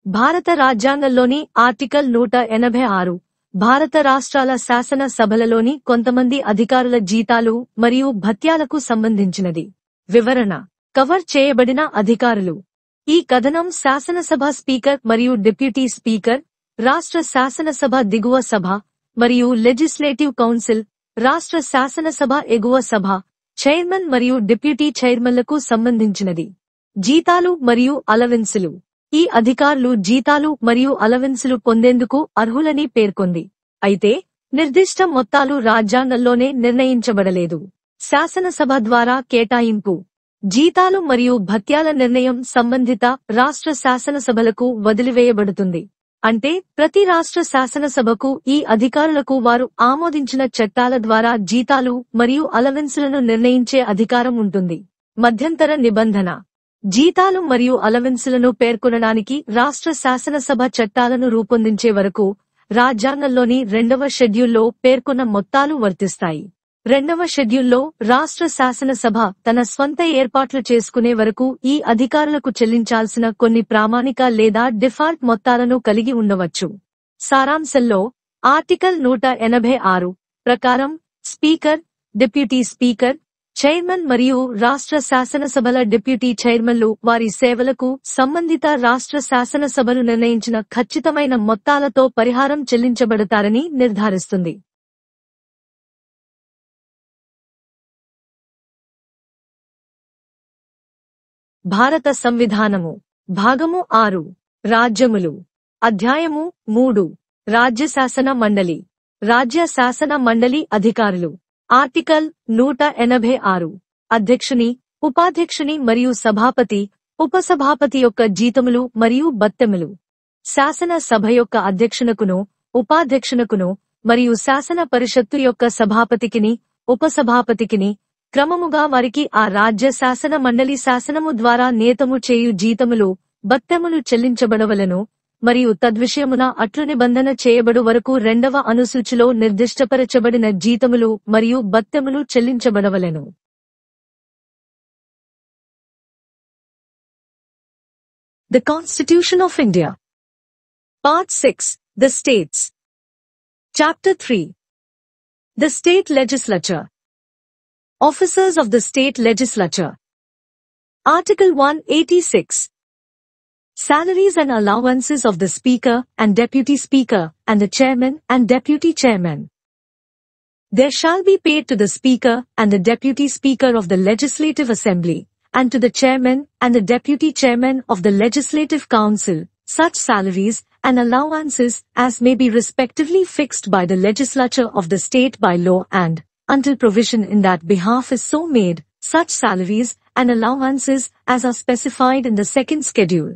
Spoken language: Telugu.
భారత రాజ్యాంగంలోని ఆర్టికల్ 186 భారత రాష్ట్రాల శాసన సభలలోని కొంతమంది అధికారుల జీతాలు మరియు భత్యాలకు సంబంధించినది. వివరణ: కవర్ చేయబడిన అధికారులు. ఈ కథనం శాసనసభ స్పీకర్ మరియు డిప్యూటీ స్పీకర్, రాష్ట్ర శాసనసభ దిగువ సభ మరియు లెజిస్లేటివ్ కౌన్సిల్, రాష్ట్ర శాసనసభ ఎగువ సభ, చైర్మన్ మరియు డిప్యూటీ చైర్మన్లకు సంబంధించినది. జీతాలు మరియు అలవెన్సులు. ఈ అధికారులు జీతాలు మరియు అలవెన్సులు పొందేందుకు అర్హులని పేర్కొంది. అయితే నిర్దిష్ట మొత్తాలు రాజ్యాంగంలోనే నిర్ణయించబడలేదు. శాసనసభ ద్వారా కేటాయింపు. జీతాలు మరియు భత్యాల నిర్ణయం సంబంధిత రాష్ట్ర శాసనసభలకు వదిలివేయబడుతుంది. అంటే ప్రతి రాష్ట్ర శాసనసభకు ఈ అధికారులకు వారు ఆమోదించిన చట్టాల ద్వారా జీతాలు మరియు అలవెన్సులను నిర్ణయించే అధికారం ఉంటుంది. మధ్యంతర నిబంధన: జీతాలు మరియు అలవెన్సులను పేర్కొనడానికి రాష్ట్ర శాసనసభ చట్టాలను రూపొందించే వరకు రాజ్యాంగంలోని 2వ షెడ్యూల్లో పేర్కొన్న మొత్తాలు వర్తిస్తాయి. 2వ షెడ్యూల్లో రాష్ట్ర శాసనసభ తన స్వంత ఏర్పాట్లు చేసుకునే వరకు ఈ అధికారులకు చెల్లించాల్సిన కొన్ని ప్రామాణిక లేదా డిఫాల్ట్ మొత్తాలను కలిగి ఉండవచ్చు. సారాంశంలో ఆర్టికల్ 186 ప్రకారం స్పీకర్, డిప్యూటీ స్పీకర్, చైర్మన్ మరియు రాష్ట్ర శాసనసభల డిప్యూటీ చైర్మన్లు వారి సేవలకు సంబంధిత రాష్ట్ర శాసనసభలు నిర్ణయించిన ఖచ్చితమైన మొత్తాలతో పరిహారం చెల్లించబడతారని నిర్ధారిస్తుంది. భారత సంవిధానము. భాగము 6. రాజ్యములు. అధ్యాయము 3. రాజ్య శాసన మండలి. రాజ్య శాసన మండలి అధికారులు. ఆర్టికల్ 186. అధ్యక్షుని, ఉపాధ్యక్షుని మరియు సభాపతి, ఉపసభాపతి యొక్క జీతములు మరియు భత్యములు. శాసన సభ యొక్క అధ్యక్షునకును, ఉపాధ్యక్షునకును మరియు శాసన పరిషత్తు యొక్క సభాపతికిని, ఉపసభాపతికిని క్రమముగా వారికి ఆ రాజ్య శాసన మండలి శాసనము ద్వారా నియతము చేయు జీతములు, భత్యములు చెల్లించబడవలెను మరియు తద్విషయమున అట్లు నిబంధన చేయబడు వరకు 2వ అనుసూచిలో నిర్దిష్టపరచబడిన జీతములు మరియు భత్యములు చెల్లించబడవలెను. The Constitution of India. Part 6. The States. Chapter 3. The State Legislature. Officers of the State Legislature. Article 186. Salaries and allowances of the Speaker and Deputy Speaker and the Chairman and Deputy Chairman. There shall be paid to the Speaker and the Deputy Speaker of the Legislative Assembly and to the Chairman and the Deputy Chairman of the Legislative Council such salaries and allowances as may be respectively fixed by the legislature of the state by law and, until provision in that behalf is so made, such salaries and allowances as are specified in the second schedule.